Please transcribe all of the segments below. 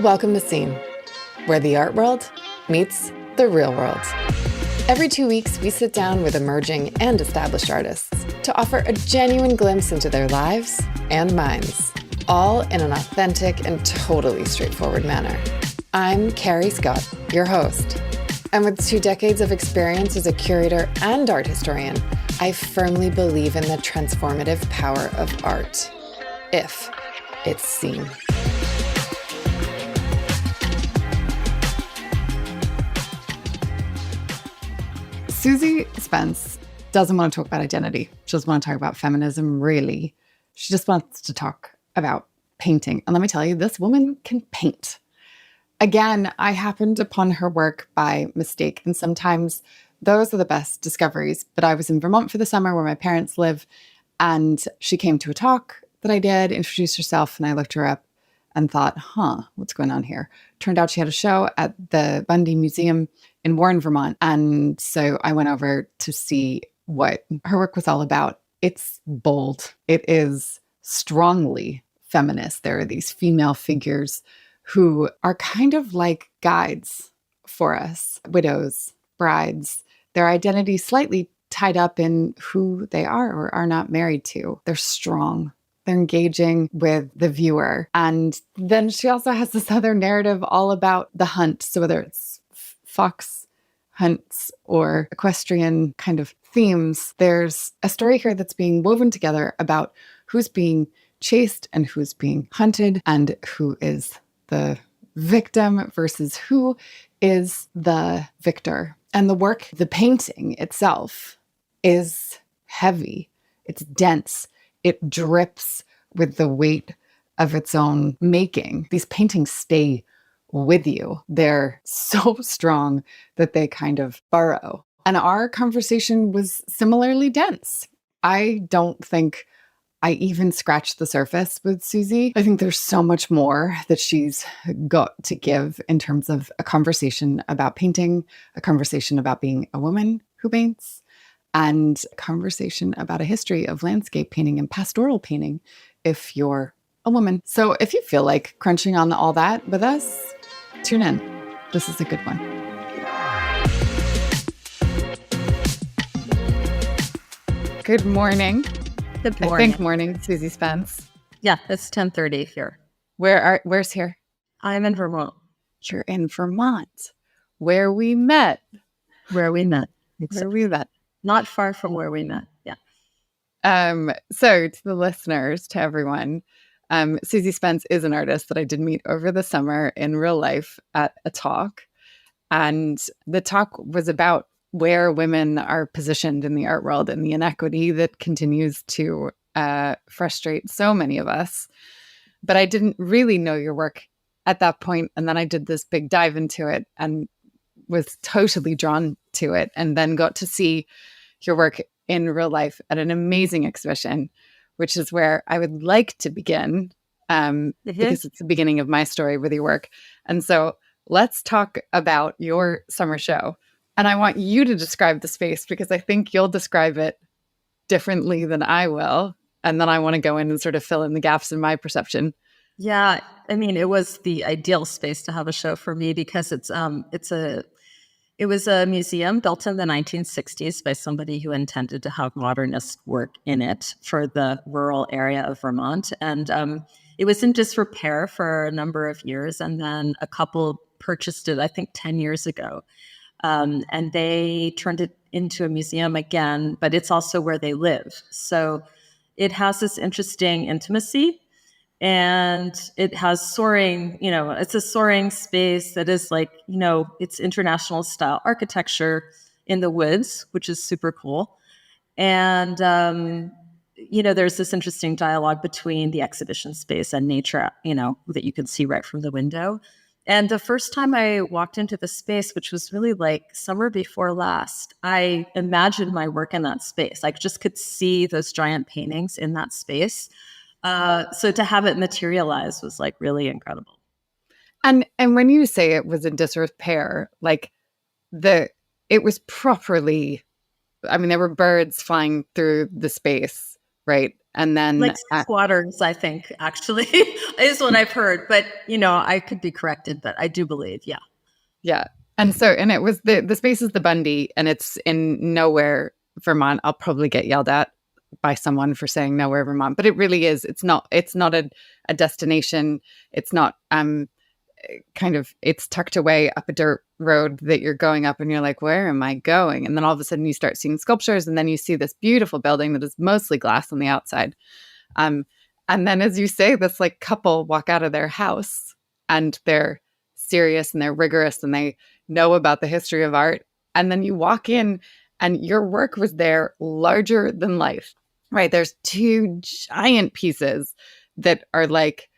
Welcome to Scene, where the art world meets the real world. Every 2 weeks, we sit down with emerging and established artists to offer a genuine glimpse into their lives and minds, all in an authentic and totally straightforward manner. I'm Carrie Scott, your host. And with 2 decades of experience as a curator and art historian, I firmly believe in the transformative power of art, if it's seen. Suzy Spence doesn't want to talk about identity. She doesn't want to talk about feminism, really. She just wants to talk about painting. And let me tell you, this woman can paint. Again, I happened upon her work by mistake, and sometimes those are the best discoveries. But I was in Vermont for the summer where my parents live, and she came to a talk that I did, introduced herself, and I looked her up and thought, what's going on here? Turned out she had a show at the Bundy Museum in Warren, Vermont. And so I went over to see what her work was all about. It's bold. It is strongly feminist. There are these female figures who are kind of like guides for us, widows, brides, their identity slightly tied up in who they are or are not married to. They're strong. They're engaging with the viewer. And then she also has this other narrative all about the hunt. So whether it's fox hunts or equestrian kind of themes, there's a story here that's being woven together about who's being chased and who's being hunted and who is the victim versus who is the victor. And the work, the painting itself, is heavy. It's dense. It drips with the weight of its own making. These paintings stay with you. They're so strong that they kind of burrow. And our conversation was similarly dense. I don't think I even scratched the surface with Suzy. I think there's so much more that she's got to give in terms of a conversation about painting, a conversation about being a woman who paints, and a conversation about a history of landscape painting and pastoral painting if you're a woman. So if you feel like crunching on all that with us, tune in. This is a good one. Good morning. Good morning. I think morning, Suzy Spence. Yeah, it's 10:30 here. Where's here? I'm in Vermont. You're in Vermont, where we met. Where we met. Where we met. Not far from where we met. Yeah. So to the listeners, to everyone, Suzy Spence is an artist that I did meet over the summer in real life at a talk. And the talk was about where women are positioned in the art world and the inequity that continues to frustrate so many of us. But I didn't really know your work at that point. And then I did this big dive into it and was totally drawn to it, and then got to see your work in real life at an amazing exhibition, which is where I would like to begin, because it's the beginning of my story with your work. And so let's talk about your summer show. And I want you to describe the space because I think you'll describe it differently than I will. And then I want to go in and sort of fill in the gaps in my perception. Yeah, I mean, it was the ideal space to have a show for me because it was a museum built in the 1960s by somebody who intended to have modernist work in it for the rural area of Vermont. And it was in disrepair for a number of years. And then a couple purchased it, I think 10 years ago. And they turned it into a museum again, but it's also where they live. So it has this interesting intimacy. And it has soaring, it's a soaring space that is like, it's international style architecture in the woods, which is super cool. And, there's this interesting dialogue between the exhibition space and nature, that you can see right from the window. And the first time I walked into the space, which was really like summer before last, I imagined my work in that space. I just could see those giant paintings in that space. So to have it materialize was like really incredible. And when you say it was in disrepair, like it was properly, I mean, there were birds flying through the space, right? And then, Like squatters, I think, actually, is what I've heard. But, I could be corrected, but I do believe, yeah. yeah. And it was the space is the Bundy, and it's in Nowhere, Vermont. I'll probably get yelled at by someone for saying Nowhere, Vermont, but it really is. It's not a destination. It's not it's tucked away up a dirt road that you're going up, and you're like, where am I going? And then all of a sudden you start seeing sculptures, and then you see this beautiful building that is mostly glass on the outside. Um, and then, as you say, this like couple walk out of their house, and they're serious and they're rigorous and they know about the history of art. And then you walk in, and your work was there larger than life, right? There's two giant pieces that are like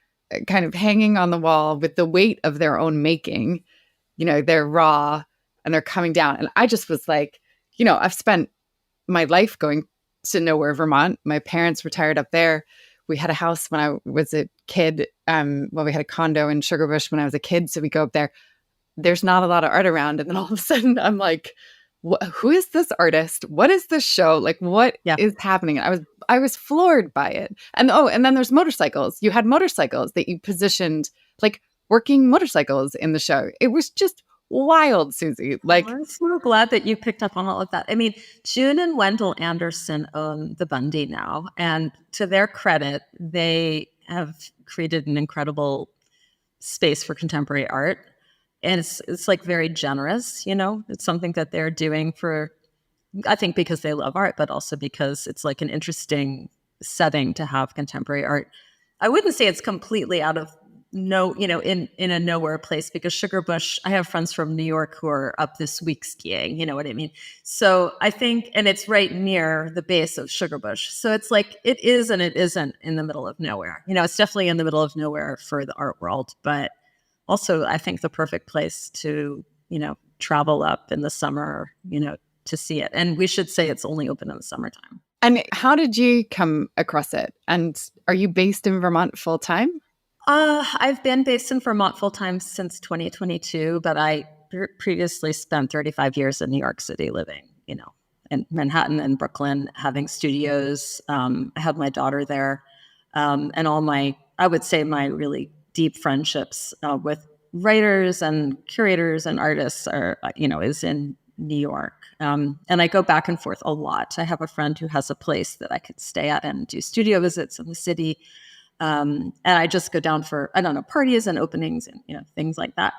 kind of hanging on the wall with the weight of their own making. They're raw and they're coming down. And I just was like, I've spent my life going to Nowhere, Vermont. My parents retired up there. We had a house when I was a kid. We had a condo in Sugarbush when I was a kid. So we go up there. There's not a lot of art around. And then all of a sudden I'm like, who is this artist? What is this show? Like, what is happening? I was floored by it. And then there's motorcycles. You had motorcycles that you positioned, like working motorcycles in the show. It was just wild, Suzy. Like, I'm so glad that you picked up on all of that. I mean, June and Wendell Anderson own the Bundy now, and to their credit, they have created an incredible space for contemporary art. And it's like very generous, It's something that they're doing for, I think, because they love art, but also because it's like an interesting setting to have contemporary art. I wouldn't say it's completely out of in a nowhere place, because Sugarbush, I have friends from New York who are up this week skiing, you know what I mean? So I think, and it's right near the base of Sugarbush. So it's like, it is and it isn't in the middle of nowhere. It's definitely in the middle of nowhere for the art world, but also, I think the perfect place to, travel up in the summer, to see it. And we should say it's only open in the summertime. And how did you come across it? And are you based in Vermont full time? I've been based in Vermont full time since 2022, but I previously spent 35 years in New York City living, in Manhattan and Brooklyn, having studios. I had my daughter there. And I would say my really deep friendships with writers and curators and artists is in New York. And I go back and forth a lot. I have a friend who has a place that I could stay at and do studio visits in the city. And I just go down for, parties and openings and, things like that.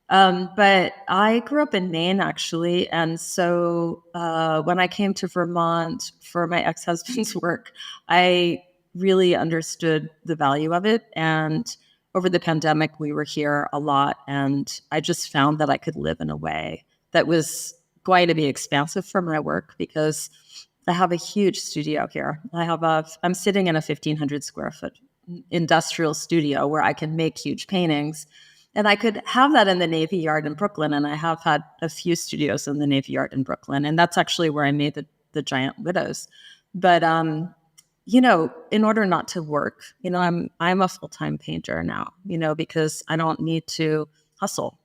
But I grew up in Maine, actually. And so when I came to Vermont for my ex-husband's work, I really understood the value of it. And over the pandemic, we were here a lot, and I just found that I could live in a way that was going to be expansive for my work, because I have a huge studio here. I'm sitting in a 1,500 square foot industrial studio where I can make huge paintings, and I could have that in the Navy Yard in Brooklyn. And I have had a few studios in the Navy Yard in Brooklyn, and that's actually where I made the giant widows. But in order not to work, I'm a full-time painter now, because I don't need to hustle.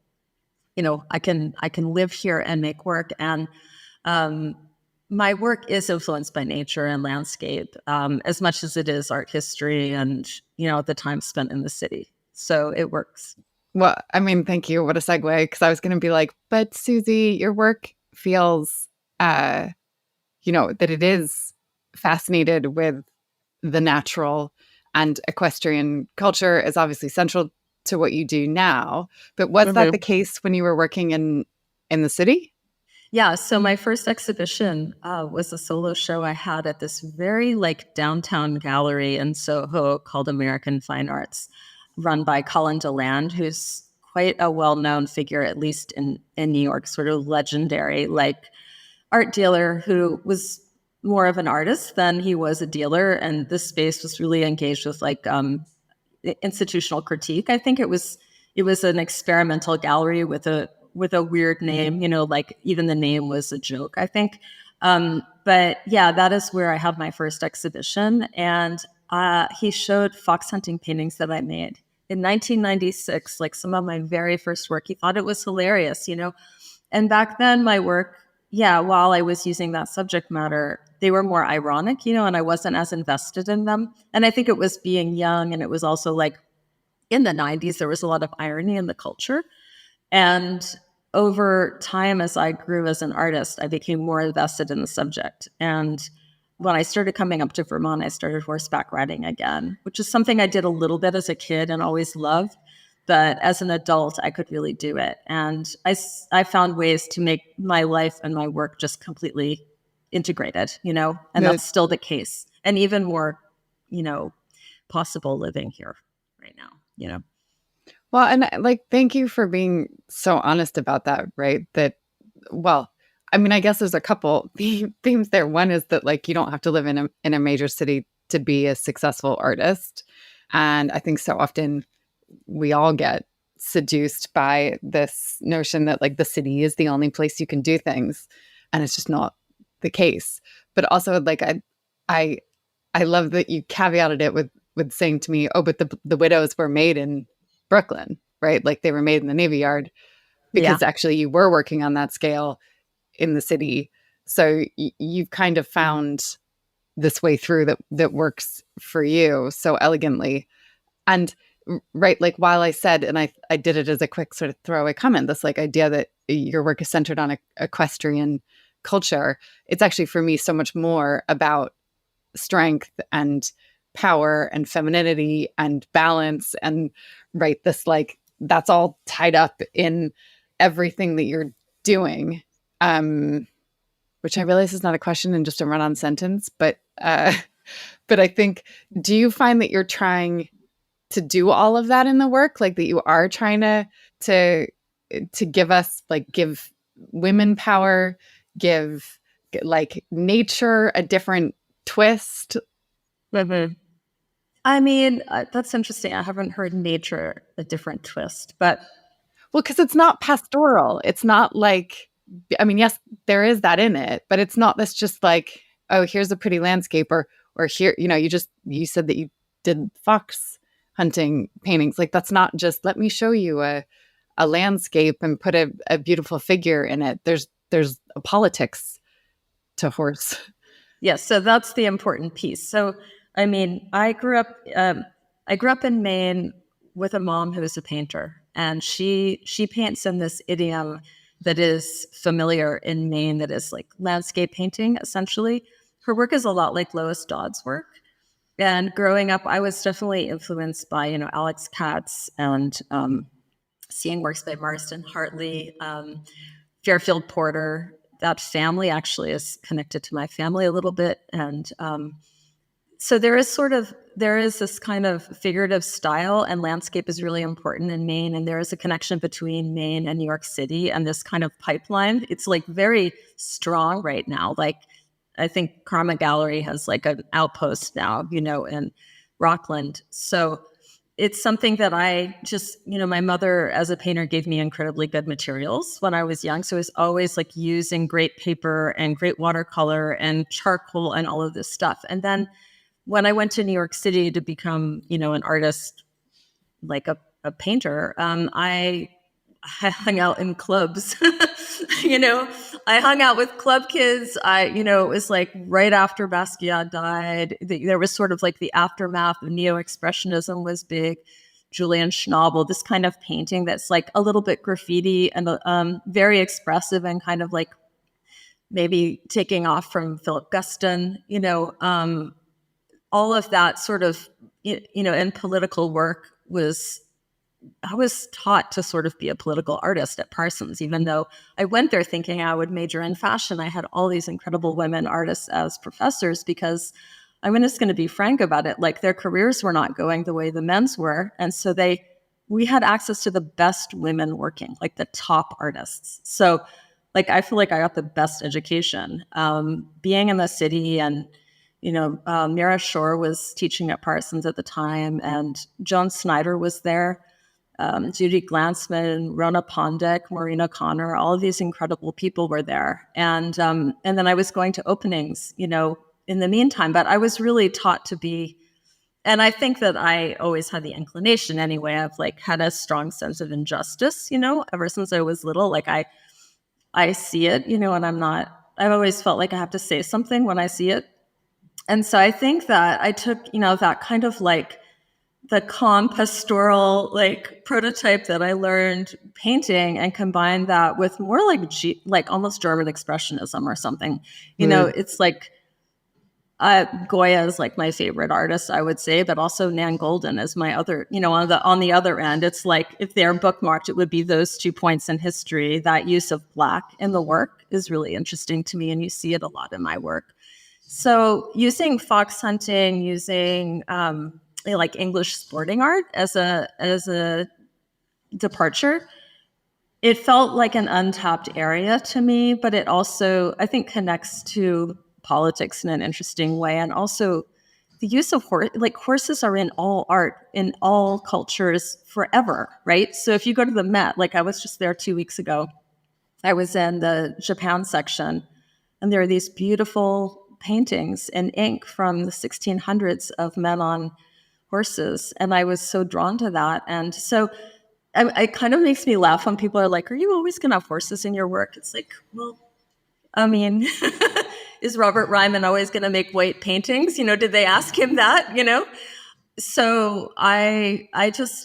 I can live here and make work. And my work is influenced by nature and landscape, as much as it is art history and, the time spent in the city. So it works. Well, I mean, thank you. What a segue. Because I was going to be like, but Suzy, your work feels, that it is fascinated with the natural, and equestrian culture is obviously central to what you do now. But was that the case when you were working in the city? Yeah. So my first exhibition was a solo show I had at this very downtown gallery in Soho called American Fine Arts, run by Colin DeLand, who's quite a well-known figure, at least in New York, sort of legendary, art dealer who was more of an artist than he was a dealer. And this space was really engaged with institutional critique. I think it was an experimental gallery with a weird name, even the name was a joke, I think. But yeah, that is where I had my first exhibition. And he showed fox hunting paintings that I made in 1996, some of my very first work. He thought it was hilarious, And back then my work, while I was using that subject matter, they were more ironic, and I wasn't as invested in them. And I think it was being young, and it was also like in the 90s, there was a lot of irony in the culture. And over time, as I grew as an artist, I became more invested in the subject. And when I started coming up to Vermont, I started horseback riding again, which is something I did a little bit as a kid and always loved. But as an adult, I could really do it. And I found ways to make my life and my work just completely integrated, and that's still the case. And even more, possible living here right now. Well, and like, thank you for being so honest about that, right? Well, I mean, I guess there's a couple themes there. One is that like you don't have to live in a major city to be a successful artist. And I think so often we all get seduced by this notion that like the city is the only place you can do things. And it's just not the case. But also like I love that you caveated it with saying to me, oh, but the widows were made in Brooklyn, right? Like they were made in the Navy Yard because actually you were working on that scale in the city. So you've kind of found this way through that works for you so elegantly. And right, like while I said, and I did it as a quick sort of throwaway comment, this like idea that your work is centered on equestrian culture, it's actually for me so much more about strength and power and femininity and balance and right, this like that's all tied up in everything that you're doing, which I realize is not a question and just a run-on sentence, but I think, do you find that you're trying to do all of that in the work, like that you are trying to give women power, give like nature a different twist? Mm-hmm. I mean, that's interesting. I haven't heard nature a different twist, but well, because it's not pastoral. It's not like, I mean, yes, there is that in it, but it's not this just like, oh, here's a pretty landscape, or here, you said that you did fox hunting paintings. Like that's not just let me show you a landscape and put a beautiful figure in it. There's a politics to horse. Yes, so that's the important piece. So I mean, I grew up in Maine with a mom who is a painter, and she paints in this idiom that is familiar in Maine, that is like landscape painting, essentially. Her work is a lot like Lois Dodd's work. And growing up, I was definitely influenced by, Alex Katz and seeing works by Marston Hartley, Fairfield Porter. That family actually is connected to my family a little bit. And so there is this kind of figurative style, and landscape is really important in Maine. And there is a connection between Maine and New York City and this kind of pipeline. It's like very strong right now. Like I think Karma Gallery has like an outpost now, in Rockland. So it's something that I just, my mother as a painter gave me incredibly good materials when I was young. So I was always like using great paper and great watercolor and charcoal and all of this stuff. And then when I went to New York City to become, an artist, like a painter, I hung out in clubs. I hung out with club kids. It was like right after Basquiat died. There was sort of like the aftermath of neo-expressionism was big. Julian Schnabel, this kind of painting that's like a little bit graffiti and very expressive and kind of like maybe taking off from Philip Guston, all of that sort of, in political work I was taught to sort of be a political artist at Parsons, even though I went there thinking I would major in fashion. I had all these incredible women artists as professors because I'm just going to be frank about it. Like their careers were not going the way the men's were. And so we had access to the best women working, like the top artists. So like, I feel like I got the best education, being in the city. And Mira Shore was teaching at Parsons at the time, and Joan Snyder was there. Judy Glanzman, Rona Pondek, Marina Connor, all of these incredible people were there. And then I was going to openings, in the meantime, but I was really taught to be, and I think that I always had the inclination anyway, I've like had a strong sense of injustice, ever since I was little. Like I see it, and I'm not I've always felt like I have to say something when I see it. And so I think that I took, that kind of like the calm pastoral like prototype that I learned painting and combined that with more like almost German expressionism or something. It's like Goya is like my favorite artist, I would say, but also Nan Goldin is my other, on the other end. It's like if they're bookmarked, it would be those 2 points in history. That use of black in the work is really interesting to me, and you see it a lot in my work. So using fox hunting, using like English sporting art as a departure, it felt like an untapped area to me, but it also, I think, connects to politics in an interesting way. And also the use of horses are in all art, in all cultures forever, right? So if you go to the Met, like I was just there 2 weeks ago, I was in the Japan section, and there are these beautiful paintings in ink from the 1600s of men on horses. And I was so drawn to that. And so it kind of makes me laugh when people are like, are you always going to have horses in your work? It's like, well, I mean, is Robert Ryman always going to make white paintings? Did they ask him that, So I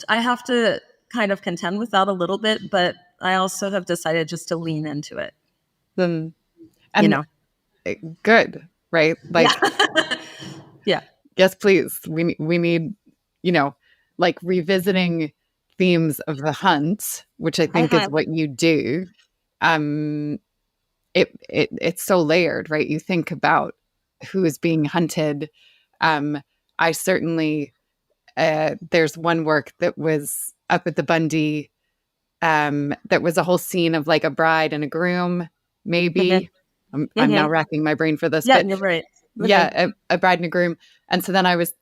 have to kind of contend with that a little bit, but I also have decided just to lean into it. And good, right? Like, yeah. Yes, please. We need, like revisiting themes of the hunt, which I think is what you do. It's so layered, right? You think about who is being hunted. I certainly there's one work that was up at the Bundy that was a whole scene of like a bride and a groom, maybe. I'm now racking my brain for this. Yeah, but you're right. Yeah, a bride and a groom. And so then I was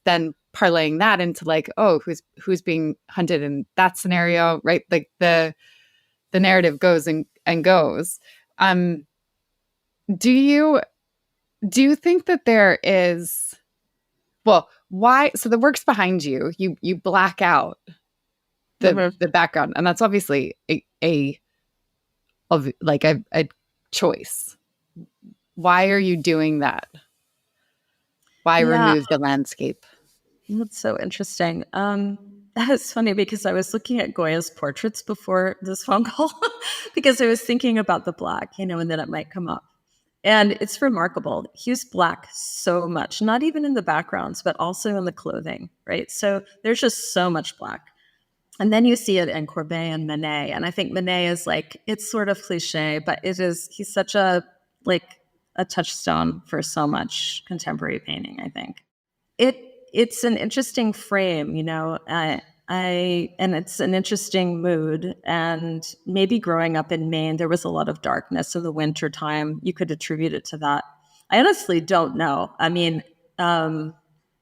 then parlaying that into like, oh, who's being hunted in that scenario, right? Like the narrative goes and goes. Do you think that there is, well, why? So the work's behind you. You black out the background, and that's obviously a choice. Why are you doing that? Why remove the landscape? That's so interesting. That's funny because I was looking at Goya's portraits before this phone call because I was thinking about the black, and then it might come up. And it's remarkable. He used black so much, not even in the backgrounds, but also in the clothing, right? So there's just so much black. And then you see it in Courbet and Manet. And I think Manet is like, it's sort of cliche, but he's such a touchstone for so much contemporary painting, I think. It's an interesting frame, and it's an interesting mood. And maybe growing up in Maine, there was a lot of darkness in the winter time. You could attribute it to that. I honestly don't know. I mean,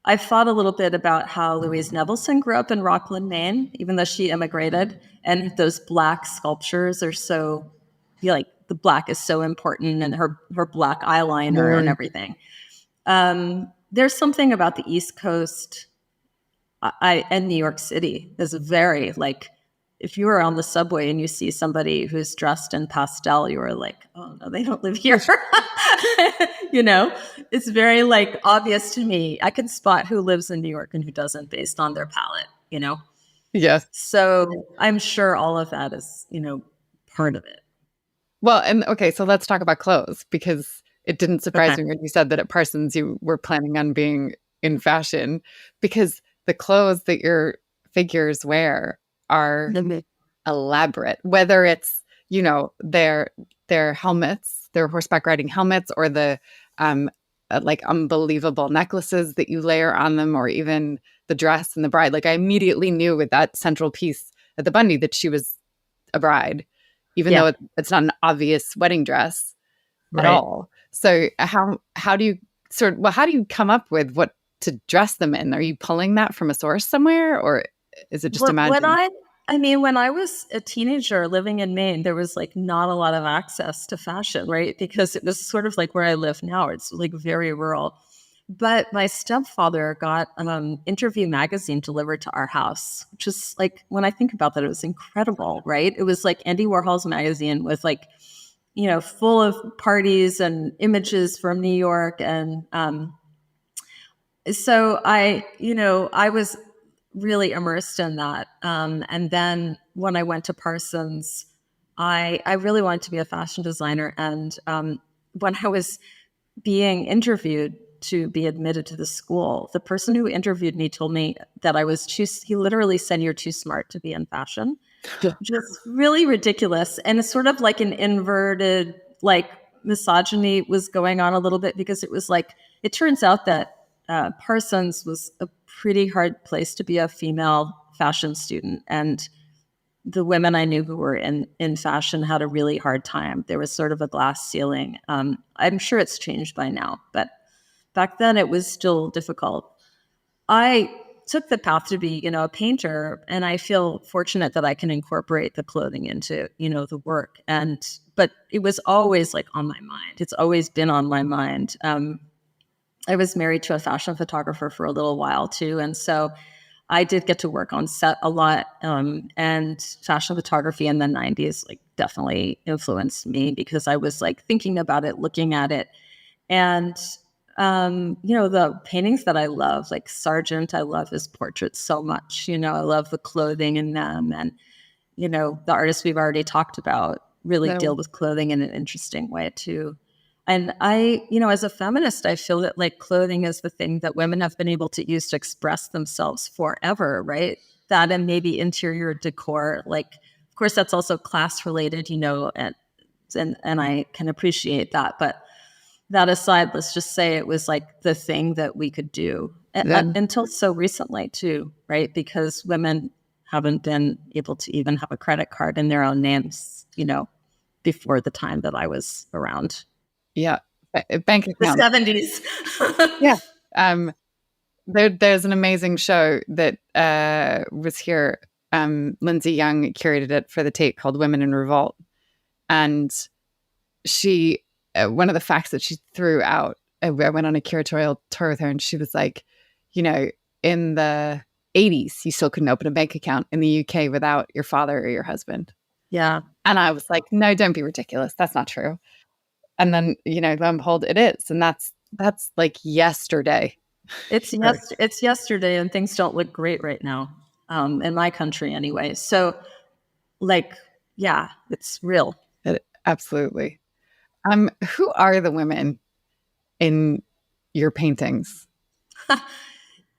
I've thought a little bit about how Louise Nevelson grew up in Rockland, Maine, even though she immigrated. And those black sculptures are so, the black is so important, and her black eyeliner and everything. There's something about the East Coast and New York City is very if you were on the subway and you see somebody who's dressed in pastel, you are like, oh no, they don't live here. It's very obvious to me. I can spot who lives in New York and who doesn't based on their palette, Yes. So I'm sure all of that is, part of it. Well, and okay, so let's talk about clothes, because it didn't surprise me when you said that at Parsons you were planning on being in fashion, because the clothes that your figures wear are elaborate, whether it's, their helmets, their horseback riding helmets, or the unbelievable necklaces that you layer on them, or even the dress and the bride. I immediately knew with that central piece at the Bundy that she was a bride, even though it's not an obvious wedding dress at all. So how do you how do you come up with what to dress them in? Are you pulling that from a source somewhere, or is it just imagined? When I was a teenager living in Maine, there was not a lot of access to fashion, right? Because it was sort of like where I live now. It's very rural. But my stepfather got Interview magazine delivered to our house, which is when I think about that, it was incredible, right? It was Andy Warhol's magazine with full of parties and images from New York. And so I was really immersed in that. And then when I went to Parsons, I really wanted to be a fashion designer. And when I was being interviewed to be admitted to the school, the person who interviewed me told me that he literally said, "You're too smart to be in fashion." Just really ridiculous. And it's sort of like an inverted, like, misogyny was going on a little bit, because it was like, it turns out that Parsons was a pretty hard place to be a female fashion student. And the women I knew who were in fashion had a really hard time. There was sort of a glass ceiling. I'm sure it's changed by now, but back then it was still difficult. I took the path to be, a painter, and I feel fortunate that I can incorporate the clothing into, the work. But it was always like on my mind. It's always been on my mind. I was married to a fashion photographer for a little while too, and so I did get to work on set a lot. And fashion photography in the 90s like definitely influenced me, because I was like thinking about it, looking at it, and the paintings that I love, like Sargent, I love his portraits so much. I love the clothing in them. And, the artists we've already talked about really deal with clothing in an interesting way too. And I, as a feminist, I feel that like clothing is the thing that women have been able to use to express themselves forever, right? That and maybe interior decor. Like, of course, that's also class related, and I can appreciate that. But that aside, let's just say it was like the thing that we could do until so recently too, right? Because women haven't been able to even have a credit card in their own names, before the time that I was around. Yeah. Bank account. The 70s. Yeah. There's an amazing show that was here. Lindsay Young curated it for the Tate, called Women in Revolt. And she, one of the facts that she threw out, I went on a curatorial tour with her, and she was like, in the 80s, you still couldn't open a bank account in the UK without your father or your husband. Yeah. And I was like, no, don't be ridiculous. That's not true. And then, lo and behold, it is. And that's like yesterday. It's yesterday, and things don't look great right now, in my country anyway. So like, yeah, it's real. Absolutely. Who are the women in your paintings?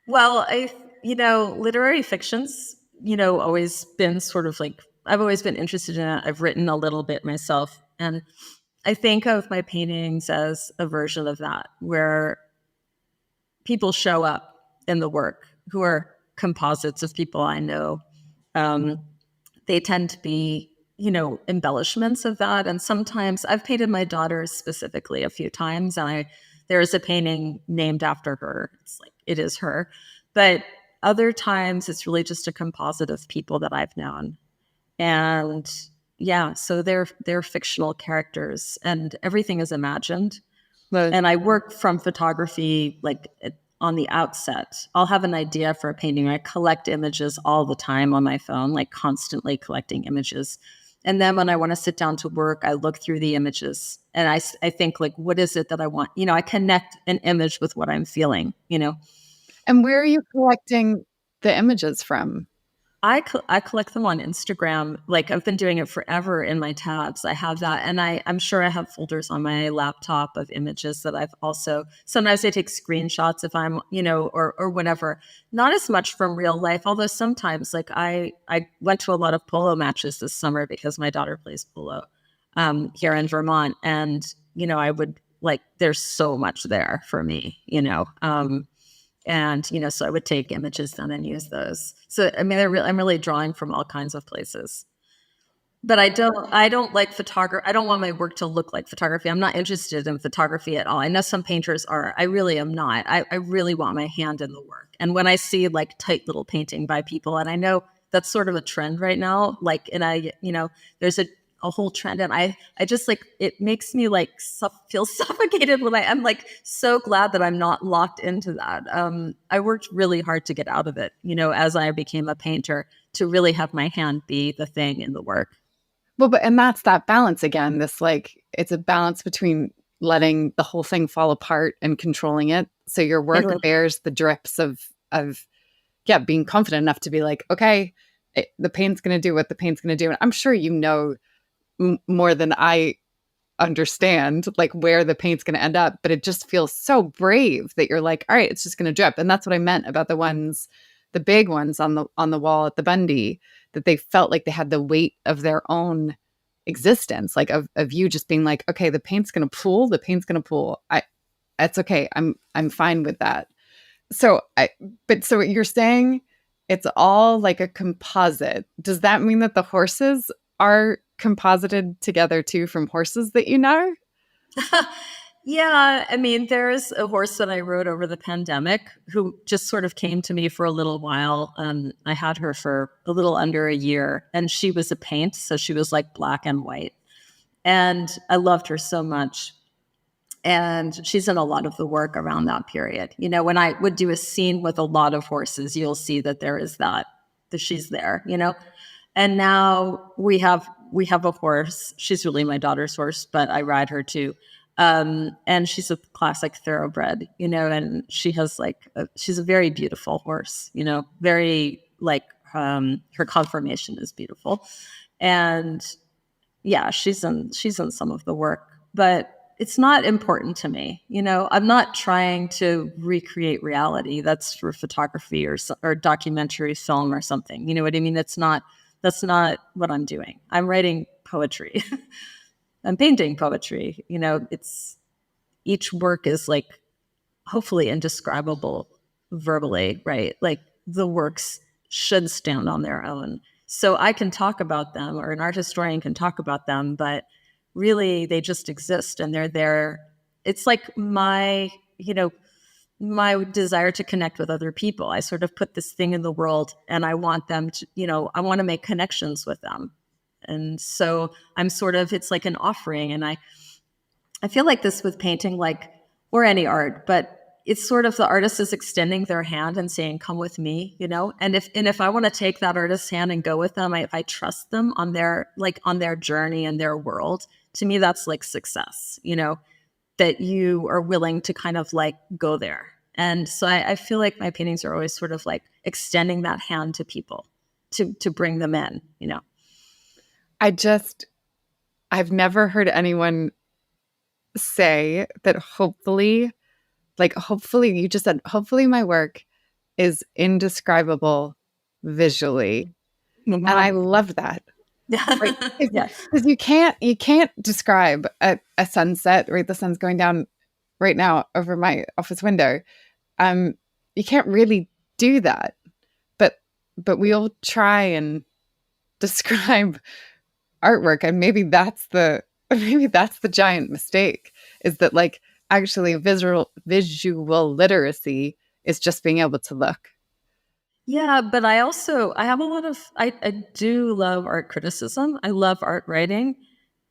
Well, literary fiction's, always been sort of like, I've always been interested in it. I've written a little bit myself. And I think of my paintings as a version of that, where people show up in the work who are composites of people I know. They tend to be, embellishments of that. And sometimes I've painted my daughter specifically a few times, and there is a painting named after her. It's like, it is her. But other times it's really just a composite of people that I've known. And yeah, so they're fictional characters, and everything is imagined. And I work from photography, like on the outset. I'll have an idea for a painting. I collect images all the time on my phone, like constantly collecting images. And then when I want to sit down to work, I look through the images, and I think, like, what is it that I want? I connect an image with what I'm feeling, And where are you collecting the images from? I collect them on Instagram. Like, I've been doing it forever in my tabs. I have that. And I'm sure I have folders on my laptop of images that I've also, sometimes I take screenshots if I'm, or whatever. Not as much from real life, although sometimes, like, I went to a lot of polo matches this summer because my daughter plays polo here in Vermont. And, I would, like, there's so much there for me, and, so I would take images then and use those. So, I mean, I'm really drawing from all kinds of places. But I don't like photography. I don't want my work to look like photography. I'm not interested in photography at all. I know some painters are. I really am not. I really want my hand in the work. And when I see like tight little painting by people, and I know that's sort of a trend right now, like, and there's a whole trend, and I just, like, it makes me like feel suffocated when I'm like so glad that I'm not locked into that. I worked really hard to get out of it, as I became a painter, to really have my hand be the thing in the work. Well, but and that's that balance again. This like it's a balance between letting the whole thing fall apart and controlling it. So your work Mhm. bears the drips of yeah, being confident enough to be like, okay, the paint's going to do what the paint's going to do. And I'm sure you know more than I understand like where the paint's going to end up, but it just feels so brave that you're like, all right, it's just going to drip. And that's what I meant about the ones, the big ones on the wall at the Bundy, that they felt like they had the weight of their own existence, like of you just being like, okay, the paint's going to pool, the paint's going to pool. That's okay. I'm fine with that. But so you're saying it's all like a composite. Does that mean that the horses are composited together too from horses that you know? Yeah, I mean, there's a horse that I rode over the pandemic who just sort of came to me for a little while. I had her for a little under a year, and she was a paint, so she was like black and white. And I loved her so much. And she's in a lot of the work around that period. You know, when I would do a scene with a lot of horses, you'll see that there is that she's there, you know. And now we have a horse. She's really my daughter's horse, but I ride her too. And she's a classic thoroughbred, you know, and she has she's a very beautiful horse, you know, very like her conformation is beautiful. And yeah, she's in some of the work, but it's not important to me. You know, I'm not trying to recreate reality. That's for photography or documentary film or something. You know what I mean? That's not what I'm doing. I'm writing poetry. I'm painting poetry. You know, it's each work is like hopefully indescribable verbally, right? Like the works should stand on their own. So I can talk about them, or an art historian can talk about them, but really they just exist and they're there. It's like my desire to connect with other people. I sort of put this thing in the world and I want them to, I want to make connections with them. And so it's like an offering. And I feel like this with painting, like, or any art, but it's sort of the artist is extending their hand and saying, come with me, you know? And if I want to take that artist's hand and go with them, I trust them on their journey and their world. To me, that's like success, you know, that you are willing to kind of like go there. And so I feel like my paintings are always sort of like extending that hand to people to bring them in, you know? I've never heard anyone say that hopefully you just said, hopefully my work is indescribable visually. And I love that. Right. Yes. Because you can't describe a sunset, right? The sun's going down right now over my office window. You can't really do that. But we all try and describe artwork, and maybe that's the giant mistake, is that like actually visual literacy is just being able to look. Yeah, but I have a lot of I do love art criticism. I love art writing.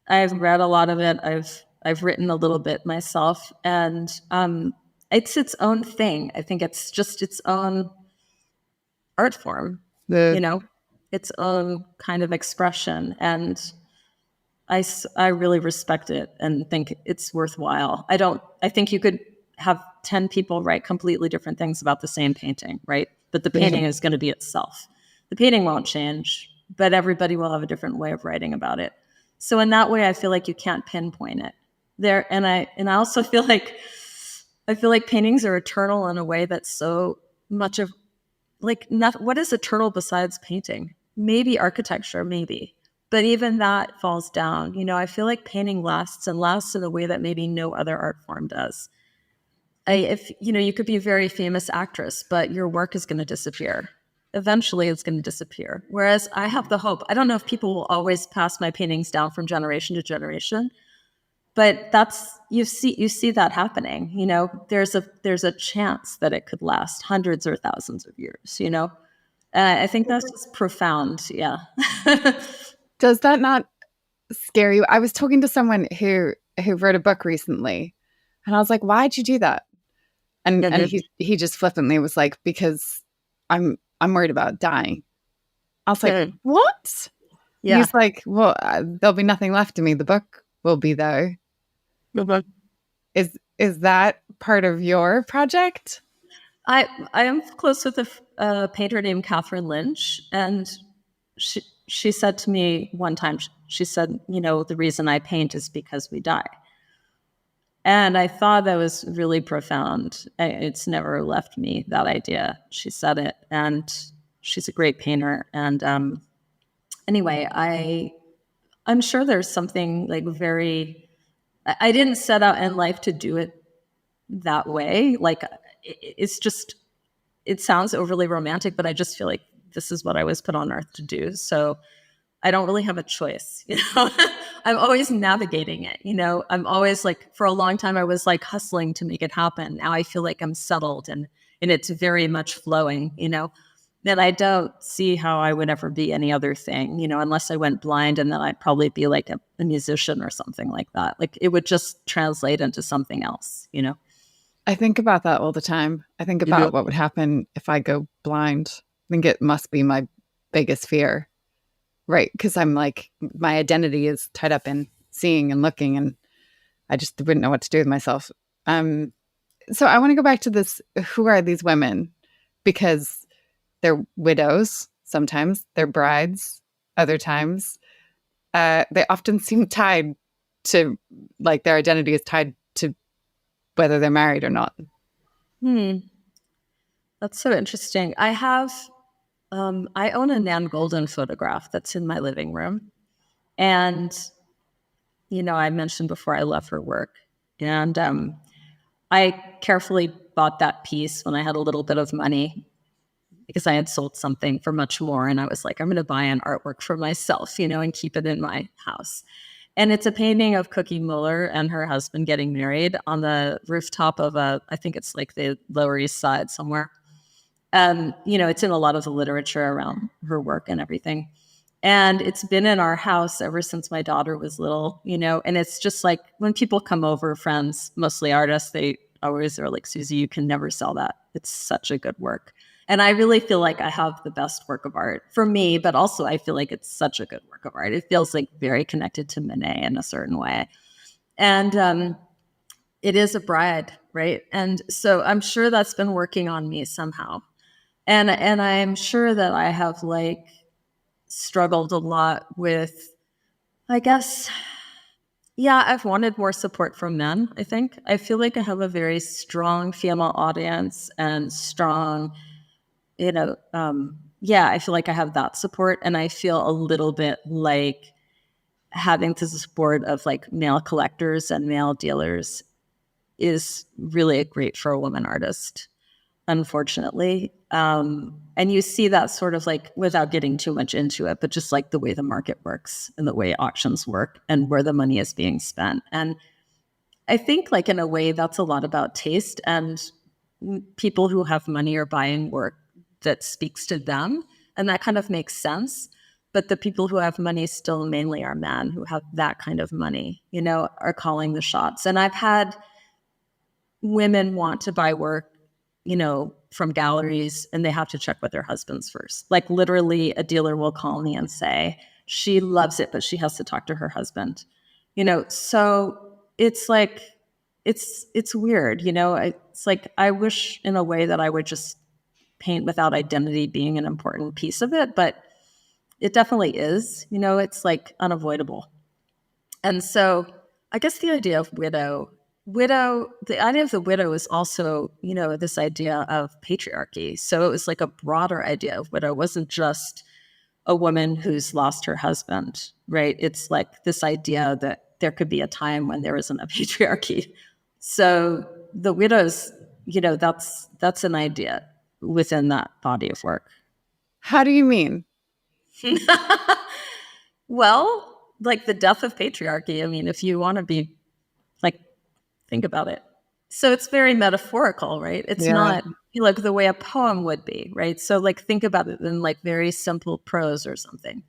I've read a lot of it. I've written a little bit myself, and it's its own thing. I think it's just its own art form, you The know, its own kind of expression, and I really respect it and think it's worthwhile. I think you could have 10 people write completely different things about the same painting, right? But the painting is going to be itself. The painting won't change, but everybody will have a different way of writing about it. So in that way, I feel like you can't pinpoint it there. And I also I feel like paintings are eternal in a way that's so much of like what is eternal besides painting? Maybe architecture, maybe. But even that falls down. You know, I feel like painting lasts and lasts in a way that maybe no other art form does. If you know, you could be a very famous actress, but your work is going to disappear. Eventually, it's going to disappear. Whereas I have the hope. I don't know if people will always pass my paintings down from generation to generation, but that's you see that happening. You know, there's a chance that it could last hundreds or thousands of years. You know, I think that's just profound. Yeah. Does that not scare you? I was talking to someone who wrote a book recently, and I was like, "Why'd you do that?" And he just flippantly was like, "Because I'm worried about dying." I was like, "What?" Yeah. He's like, well, there'll be nothing left of me. The book will be there. Mhm. Is that part of your project? I am close with a painter named Catherine Lynch, and she said to me one time, she said, the reason I paint is because we die. And I thought that was really profound. It's never left me, that idea. She said it, and she's a great painter. And anyway, I'm sure there's something like very. I didn't set out in life to do it that way. Like it's just, it sounds overly romantic, but I just feel like this is what I was put on earth to do. So I don't really have a choice, I'm always navigating it, I'm always like, for a long time, I was like hustling to make it happen. Now I feel like I'm settled and it's very much flowing, that I don't see how I would ever be any other thing, unless I went blind, and then I'd probably be like a musician or something like that. Like it would just translate into something else. I think about that all the time. I think about what would happen if I go blind. I think it must be my biggest fear. Right. Because I'm like, my identity is tied up in seeing and looking, and I just wouldn't know what to do with myself. So I want to go back to this. Who are these women? Because they're widows sometimes, they're brides other times. They often seem tied to, like, their identity is tied to whether they're married or not. That's so interesting. I own a Nan Golden photograph that's in my living room. And, I mentioned before I love her work. And I carefully bought that piece when I had a little bit of money because I had sold something for much more. And I was like, I'm going to buy an artwork for myself, and keep it in my house. And it's a painting of Cookie Muller and her husband getting married on the rooftop of I think it's like the Lower East Side somewhere. It's in a lot of the literature around her work and everything. And it's been in our house ever since my daughter was little, and it's just like when people come over, friends, mostly artists, they always are like, Suzy, you can never sell that. It's such a good work. And I really feel like I have the best work of art for me, but also I feel like it's such a good work of art. It feels like very connected to Manet in a certain way. And it is a bride, right? And so I'm sure that's been working on me somehow. And I'm sure that I have like struggled a lot with, I guess, yeah, I've wanted more support from men, I think. I feel like I have a very strong female audience and strong, yeah, I feel like I have that support. And I feel a little bit like having the support of like male collectors and male dealers is really great for a woman artist, unfortunately. And you see that sort of like, without getting too much into it, but just like the way the market works and the way auctions work and where the money is being spent. And I think like in a way that's a lot about taste, and people who have money are buying work that speaks to them. And that kind of makes sense. But the people who have money still mainly are men who have that kind of money, are calling the shots. And I've had women want to buy work, from galleries, and they have to check with their husbands first. Like literally a dealer will call me and say, she loves it, but she has to talk to her husband, so it's like, it's weird, it's like, I wish in a way that I would just paint without identity being an important piece of it, but it definitely is, it's like unavoidable. And so I guess the idea of the idea of the widow is also, this idea of patriarchy. So it was like a broader idea of widow. It wasn't just a woman who's lost her husband, right? It's like this idea that there could be a time when there isn't a patriarchy. So the widows, that's an idea within that body of work. How do you mean? Well, like the death of patriarchy. I mean, if you want to be like, think about it. So it's very metaphorical, right? It's not like the way a poem would be, right? So like think about it in like very simple prose or something.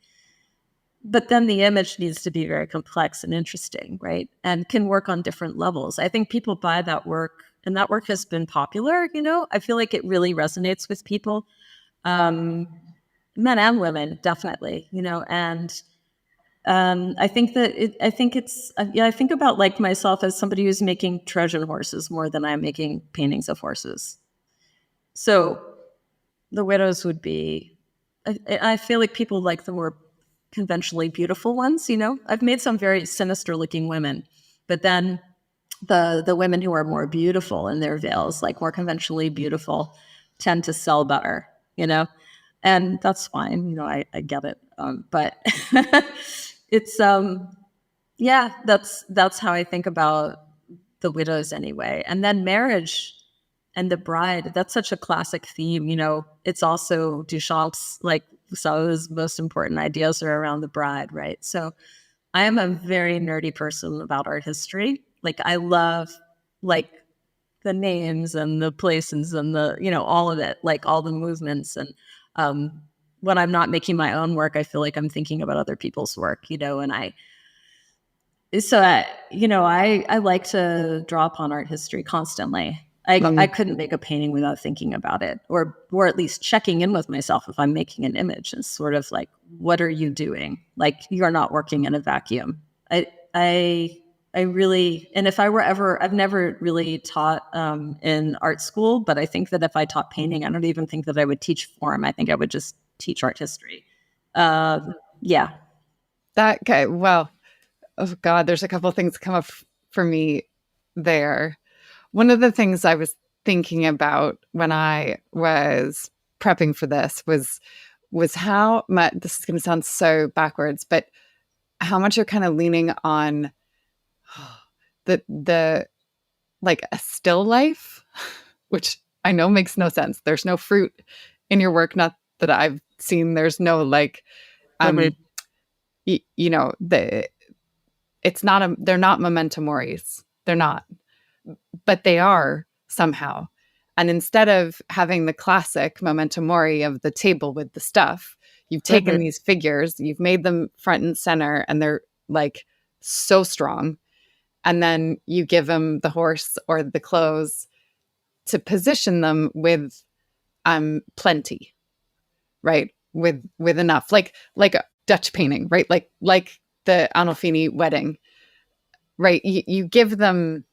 But then the image needs to be very complex and interesting, right? And can work on different levels. I think people buy that work, and that work has been popular, I feel like it really resonates with people. Men and women, definitely, and I think that I think it's yeah. I think about like myself as somebody who's making Trojan horses more than I'm making paintings of horses. So the widows would be. I feel like people like the more conventionally beautiful ones. You know, I've made some very sinister looking women, but then the women who are more beautiful in their veils, like more conventionally beautiful, tend to sell better. You know, and that's fine. You know, I get it. But it's yeah, that's how I think about the widows anyway. And then marriage and the bride, that's such a classic theme. You know, it's also Duchamp's, like, some of his most important ideas are around the bride, right? So I am a very nerdy person about art history. Like, I love, like, the names and the places and the, you know, all of it, like all the movements. And um, when I'm not making my own work, I feel like I'm thinking about other people's work, you know, and you know, I like to draw upon art history constantly. I Mm. couldn't make a painting without thinking about it, or at least checking in with myself if I'm making an image. It's sort of like, what are you doing? Like, you're not working in a vacuum. I I really, and if I were ever, I've never really taught in art school, but I think that if I taught painting, I don't even think that I would teach form. I think I would just teach art history. Yeah. That okay. Well, oh God, there's a couple of things come up for me there. One of the things I was thinking about when I was prepping for this was how much, this is going to sound so backwards, but how much you're kind of leaning on the like a still life, which I know makes no sense. There's no fruit in your work, not that I've seen. There's no like um you know, it's not a, they're not memento moris. They're not, but they are somehow. And instead of having the classic memento mori of the table with the stuff, you've taken Mhm. these figures, you've made them front and center, and they're like so strong. And then you give them the horse or the clothes to position them with plenty, right? With enough, like a Dutch painting, right? Like the Arnolfini wedding, right? You give them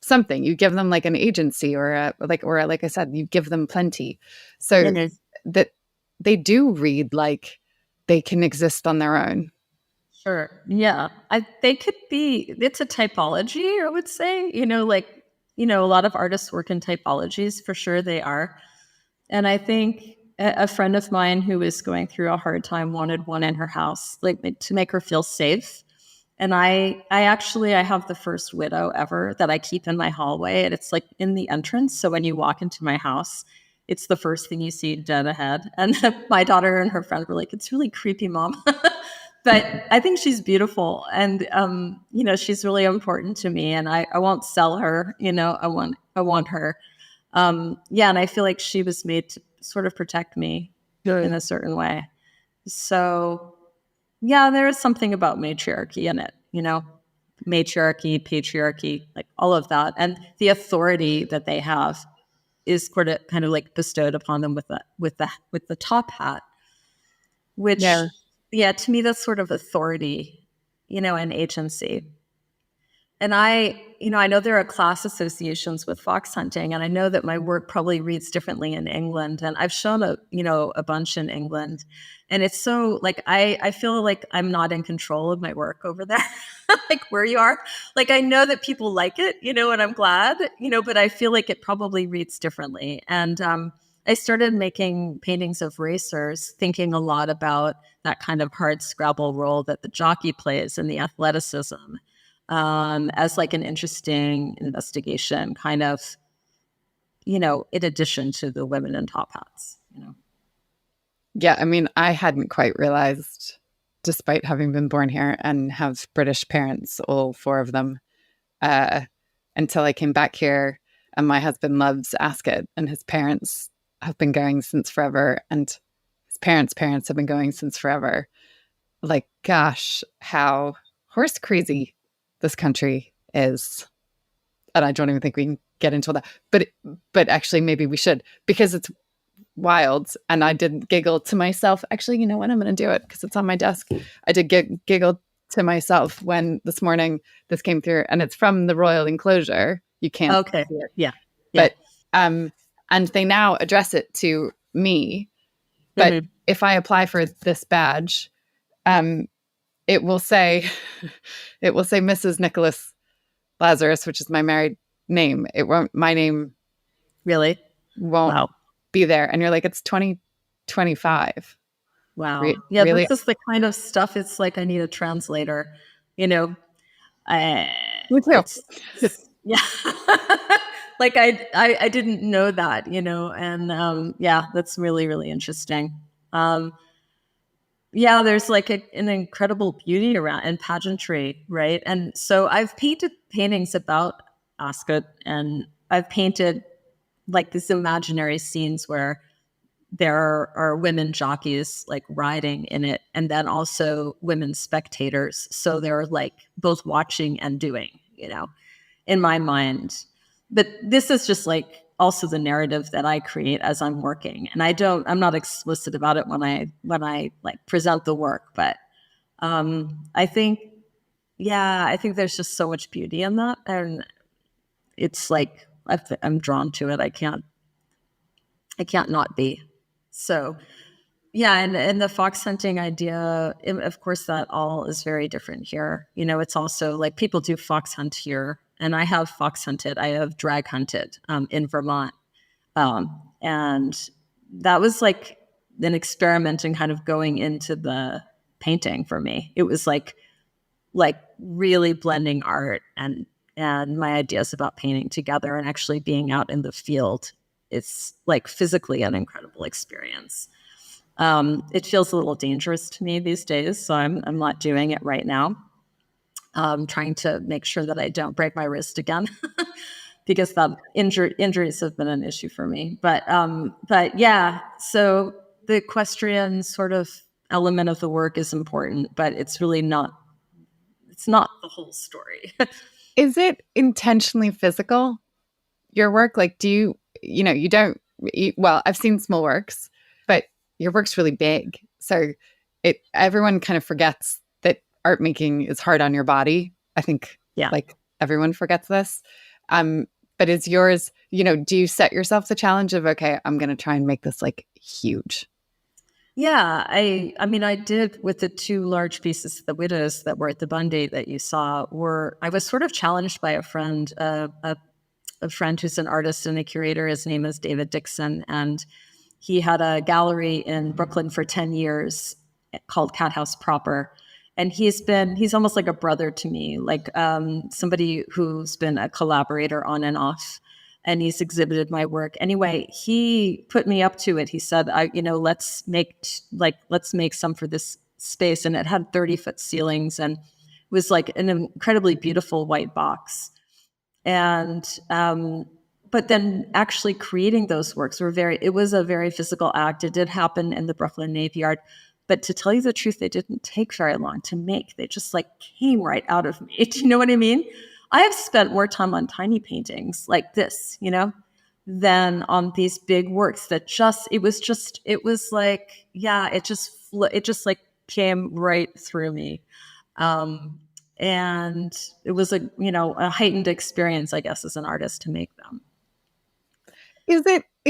something, you give them like an agency or like I said, you give them plenty, so Mhm. that they do read like they can exist on their own. Sure. Yeah. They could be, it's a typology, I would say. You know, like, you know, a lot of artists work in typologies, for sure they are. And I think a friend of mine who was going through a hard time wanted one in her house, like to make her feel safe. And I have the first widow ever that I keep in my hallway, and it's like in the entrance. So when you walk into my house, it's the first thing you see dead ahead. And my daughter and her friend were like, "It's really creepy, mom." But I think she's beautiful, and you know, she's really important to me. And I won't sell her. You know, I want her. Yeah, and I feel like she was made to sort of protect me in Good. a certain way. So yeah, there is something about matriarchy in it, you know, matriarchy, patriarchy, like all of that, and the authority that they have is kind of like bestowed upon them with the top hat, which, Yeah. yeah, to me that's sort of authority, you know, and agency. And you know, I know there are class associations with fox hunting, and I know that my work probably reads differently in England. And I've shown you know, a bunch in England, and it's so like I feel like I'm not in control of my work over there, like where you are. Like, I know that people like it, you know, and I'm glad, you know, but I feel like it probably reads differently. And I started making paintings of racers, thinking a lot about that kind of hard scrabble role that the jockey plays in the athleticism, as like an interesting investigation, kind of, you know, in addition to the women in top hats, you know. Yeah, I mean, I hadn't quite realized, despite having been born here and have British parents, all four of them, uh, until I came back here. And my husband loves Ascot, and his parents have been going since forever, and his parents' have been going since forever. Like, gosh, how horse crazy this country is. And I don't even think we can get into that. But actually, maybe we should, because it's wild. And I did giggle to myself. Actually, you know what? I'm going to do it because it's on my desk. I did giggle to myself when this morning this came through, and it's from the royal enclosure. You can't Okay. see it. Yeah. Yeah. But and they now address it to me. But Mhm. if I apply for this badge, it will say Mrs. Nicholas Lazarus, which is my married name. It won't. My name Really? won't Wow. be there. And you're like, it's 2025. Wow. Yeah, Really? this is the kind of stuff. It's like I need a translator. You know, I, Me too. it's yeah. Like I didn't know that, and yeah, that's really, really interesting. Um, yeah, there's like an incredible beauty around and pageantry, right? And so I've painted paintings about Ascot, and I've painted like these imaginary scenes where there are women jockeys like riding in it, and then also women spectators. So they're like both watching and doing, in my mind. But this is just like also the narrative that I create as I'm working. And I'm not explicit about it when I like present the work, but I think, yeah, I think there's just so much beauty in that. And it's like, I'm drawn to it. I can't not be. So yeah, and the fox hunting idea, of course, that all is very different here. It's also like people do fox hunt here, and I have fox hunted. I have drag hunted in Vermont, and that was like an experiment and kind of going into the painting for me. It was like really blending art and my ideas about painting together and actually being out in the field. It's like physically an incredible experience. It feels a little dangerous to me these days, so I'm not doing it right now. Trying to make sure that I don't break my wrist again, because that injuries have been an issue for me. But yeah, so the equestrian sort of element of the work is important, but it's really not. It's not the whole story. Is it intentionally physical, your work? Like, do you don't, well, I've seen small works, but your work's really big. So everyone kind of forgets that art making is hard on your body. I think Yeah. like everyone forgets this. But is yours, do you set yourself the challenge of, okay, I'm going to try and make this like huge? Yeah, I mean, I did with the two large pieces, the widows that were at the Bundy that you saw. I was sort of challenged by a friend, a friend who's an artist and a curator. His name is David Dixon, and he had a gallery in Brooklyn for 10 years called Cat House Proper. And he's almost like a brother to me, like somebody who's been a collaborator on and off. And he's exhibited my work. Anyway, he put me up to it. He said, let's make some for this space. And it had 30-foot ceilings and was like an incredibly beautiful white box. And but then actually creating those works it was a very physical act. It did happen in the Brooklyn Navy Yard. But to tell you the truth, they didn't take very long to make. They just like came right out of me. Do you know what I mean? I have spent more time on tiny paintings like this, than on these big works that it was like, yeah, it just like came right through me. And it was a heightened experience, I guess, as an artist to make them. Is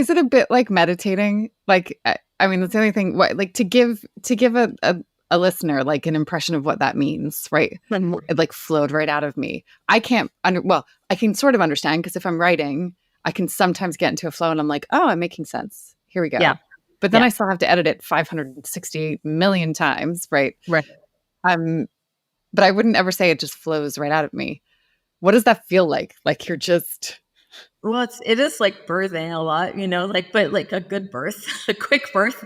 it a bit like meditating? Like, I mean, that's the only thing. What, like, to give a listener like an impression of what that means, right? It like flowed right out of me. I can't I can sort of understand, because if I'm writing, I can sometimes get into a flow and I'm like, oh, I'm making sense. Here we go. Yeah. But then Yeah. I still have to edit it 568 million times, right? Right. But I wouldn't ever say it just flows right out of me. What does that feel like? Like you're just Well, it is like birthing a lot, but like a good birth, a quick birth.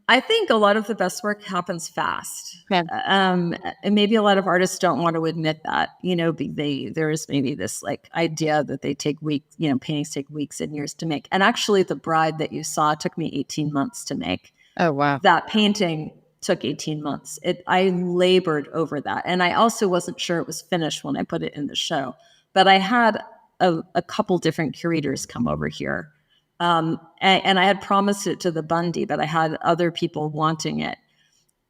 I think a lot of the best work happens fast. Yeah. And maybe a lot of artists don't want to admit that, there is maybe this like idea that they take weeks, paintings take weeks and years to make. And actually the bride that you saw took me 18 months to make. Oh, wow. That painting took 18 months. I labored over that. And I also wasn't sure it was finished when I put it in the show, but I had a couple different curators come over here And I had promised it to the Bundy, but I had other people wanting it.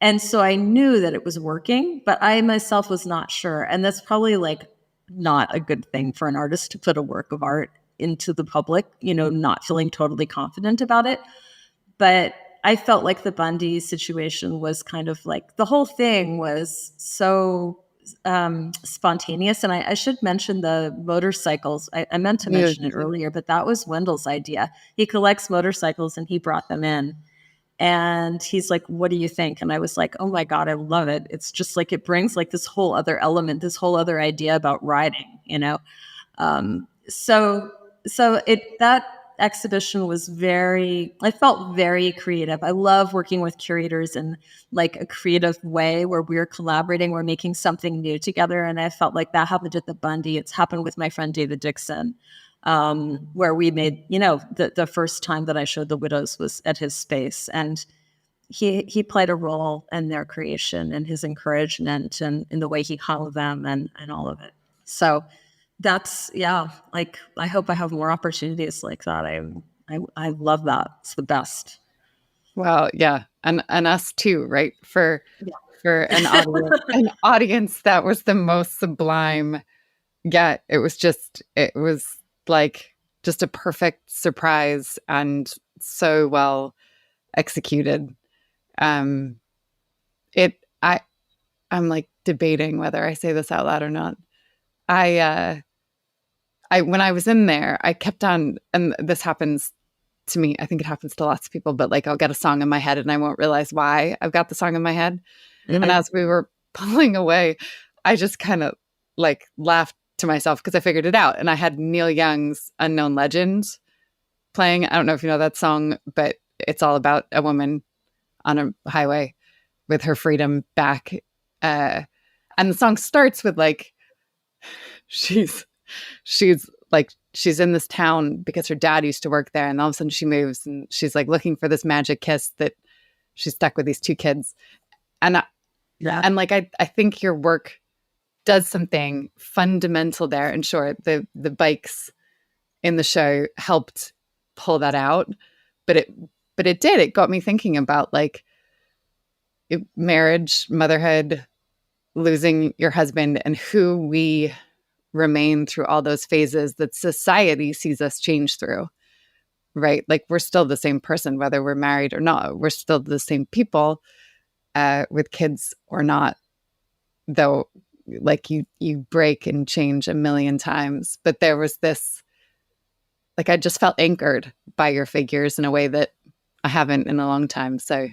And so I knew that it was working, but I myself was not sure. And that's probably like not a good thing for an artist to put a work of art into the public, not feeling totally confident about it. But I felt like the Bundy situation was kind of like the whole thing was so spontaneous. And I should mention the motorcycles. I meant to Yeah. mention it earlier, but that was Wendell's idea. He collects motorcycles and he brought them in. And he's like, what do you think? And I was like, oh my God, I love it. It's just like, it brings like this whole other element, this whole other idea about riding, So that exhibition was I felt very creative. I love working with curators in like a creative way where we're collaborating, we're making something new together. And I felt like that happened at the Bundy. It's happened with my friend David Dixon. Where we made, the first time that I showed the widows was at his space, and he played a role in their creation and his encouragement and in the way he hung them and all of it. So that's, like, I hope I have more opportunities like that. I love that. It's the best. Well, yeah. And us too, right? For an audience that was the most sublime. Yeah, it was like just a perfect surprise and so well executed. I'm like debating whether I say this out loud or not. I when I was in there, I kept on, and this happens to me. I think it happens to lots of people, but like I'll get a song in my head and I won't realize why I've got the song in my head. Mm-hmm. And as we were pulling away, I just kind of like laughed to myself because I figured it out. And I had Neil Young's Unknown Legend playing. I don't know if you know that song, but it's all about a woman on a highway with her freedom back. And the song starts with like, she's in this town because her dad used to work there. And all of a sudden she moves and she's like looking for this magic kiss that she's stuck with these two kids. And I think your work does something fundamental there. And sure, the bikes in the show helped pull that out, but it got me thinking about like marriage, motherhood, losing your husband, and who we remain through all those phases that society sees us change through, right? Like we're still the same person, whether we're married or not. We're still the same people with kids or not, though. Like you break and change a million times. But there was this, like I just felt anchored by your figures in a way that I haven't in a long time. So,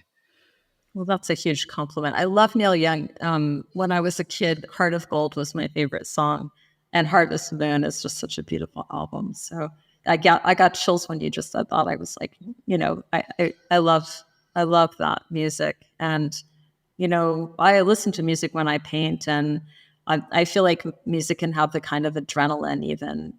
well, that's a huge compliment. I love Neil Young. When I was a kid, Heart of Gold was my favorite song, and Harvest Moon is just such a beautiful album. So I got chills when you just said that. I was like, I love that music, and I listen to music when I paint, and I feel like music can have the kind of adrenaline even,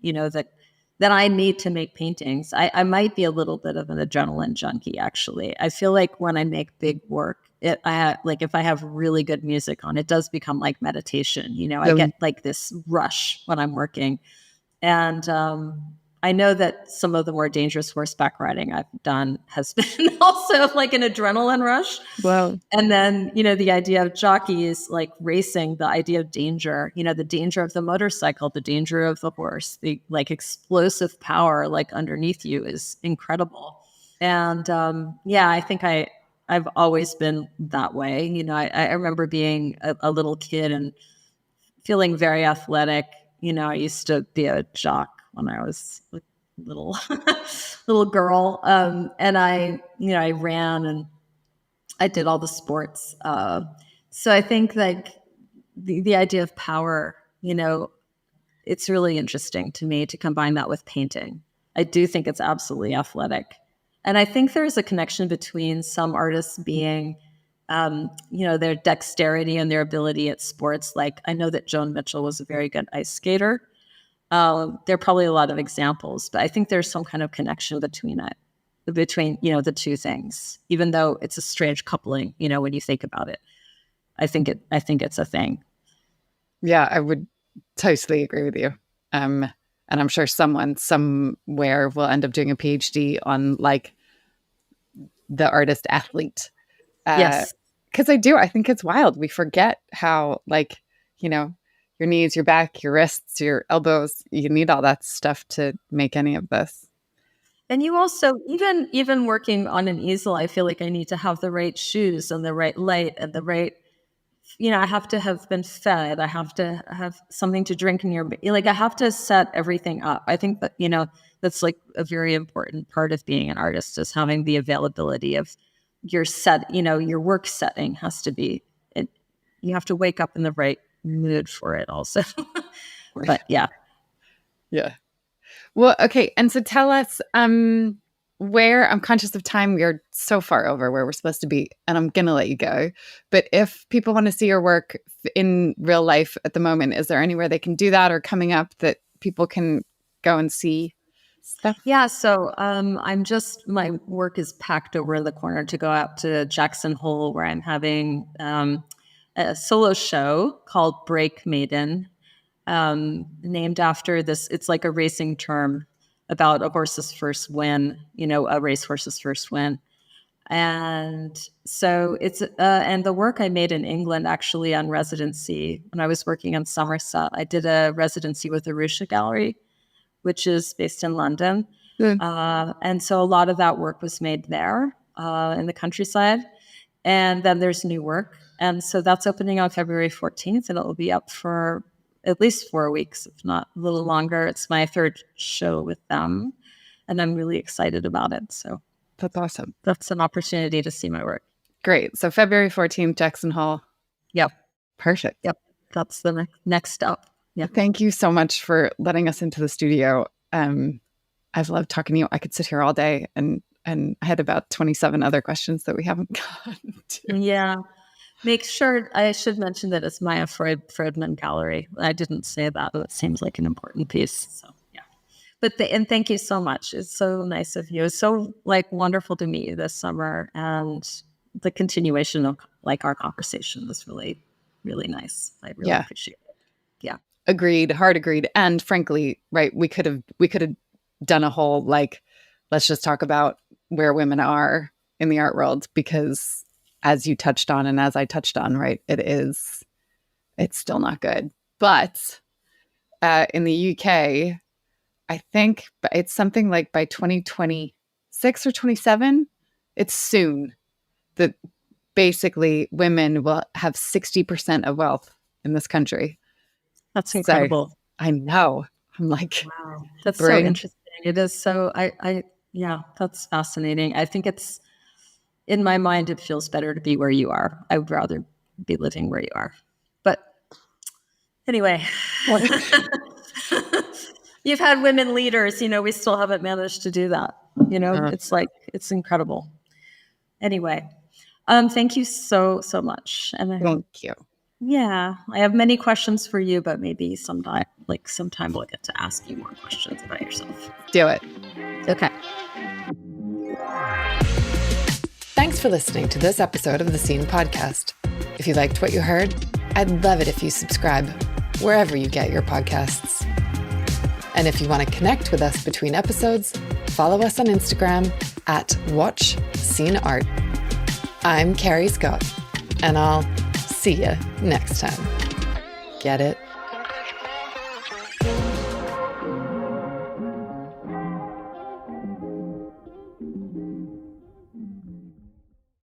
that I need to make paintings. I might be a little bit of an adrenaline junkie, actually. I feel like when I make big work, if I have really good music on, it does become like meditation. I get like this rush when I'm working. And I know that some of the more dangerous horseback riding I've done has been also like an adrenaline rush. Wow. And then, the idea of jockeys like racing, the idea of danger, the danger of the motorcycle, the danger of the horse, the like explosive power like underneath you is incredible. And I think I've always been that way. I remember being a little kid and feeling very athletic. I used to be a jock when I was a little girl. And I ran and I did all the sports. So I think like the idea of power, it's really interesting to me to combine that with painting. I do think it's absolutely athletic. And I think there's a connection between some artists being, their dexterity and their ability at sports. Like I know that Joan Mitchell was a very good ice skater. There are probably a lot of examples, but I think there's some kind of connection between the two things, even though it's a strange coupling, when you think about it. I think it's a thing. Yeah, I would totally agree with you. And I'm sure someone somewhere will end up doing a PhD on like the artist athlete. Yes. Because I think it's wild. We forget how, like, you know, your knees, your back, your wrists, your elbows, you need all that stuff to make any of this. And you also, even working on an easel, I feel like I need to have the right shoes and the right light and the right, I have to have been fed. I have to have something to drink like I have to set everything up. I think that, that's like a very important part of being an artist is having the availability of your your work setting has to be, you have to wake up in the right mood for it also. But yeah. Yeah. Well, okay. And so tell us, where I'm conscious of time. We are so far over where we're supposed to be, and I'm going to let you go. But if people want to see your work in real life at the moment, is there anywhere they can do that or coming up that people can go and see stuff? Yeah. So my work is packed over the corner to go out to Jackson Hole where I'm having a solo show called Break Maiden, named after this. It's like a racing term about a horse's first win, a racehorse's first win. And so it's, and the work I made in England actually on residency, when I was working in Somerset, I did a residency with the Russia Gallery, which is based in London. And so a lot of that work was made there in the countryside. And then there's new work. And so that's opening on February 14th, and it will be up for at least 4 weeks, if not a little longer. It's my third show with them, and I'm really excited about it. So that's awesome. That's an opportunity to see my work. Great. So February 14th, Jackson Hall. Yep. Perfect. Yep. That's the next step. Yeah. Thank you so much for letting us into the studio. I've loved talking to you. I could sit here all day, and I had about 27 other questions that we haven't gotten to. Yeah. Make sure I should mention that it's Maya Friedman Gallery. I didn't say that, but it seems like an important piece. So yeah. But and thank you so much. It's so nice of you. It's so wonderful to meet you this summer, and the continuation of our conversation was really, really nice. I really appreciate it. Yeah. Agreed. Hard agreed. And frankly, right, we could have done a whole let's just talk about where women are in the art world, because as you touched on and as I touched on, right, it's still not good. But in the UK, I think it's something like by 2026 or 27, it's soon, that basically women will have 60% of wealth in this country. That's incredible. So, I know. I'm like, wow, that's so interesting. It is so, yeah, that's fascinating. I think it's, in my mind, it feels better to be where you are. I would rather be living where you are. But anyway, you've had women leaders, we still haven't managed to do that. It's incredible. Anyway, thank you so much. And thank you. Yeah, I have many questions for you, but maybe sometime we'll get to ask you more questions about yourself. Do it. Okay. Thanks for listening to this episode of the Scene Podcast. If you liked what you heard, I'd love it if you subscribe wherever you get your podcasts. And if you want to connect with us between episodes, follow us on Instagram at WatchSceneArt. I'm Carrie Scott, and I'll see you next time. Get it?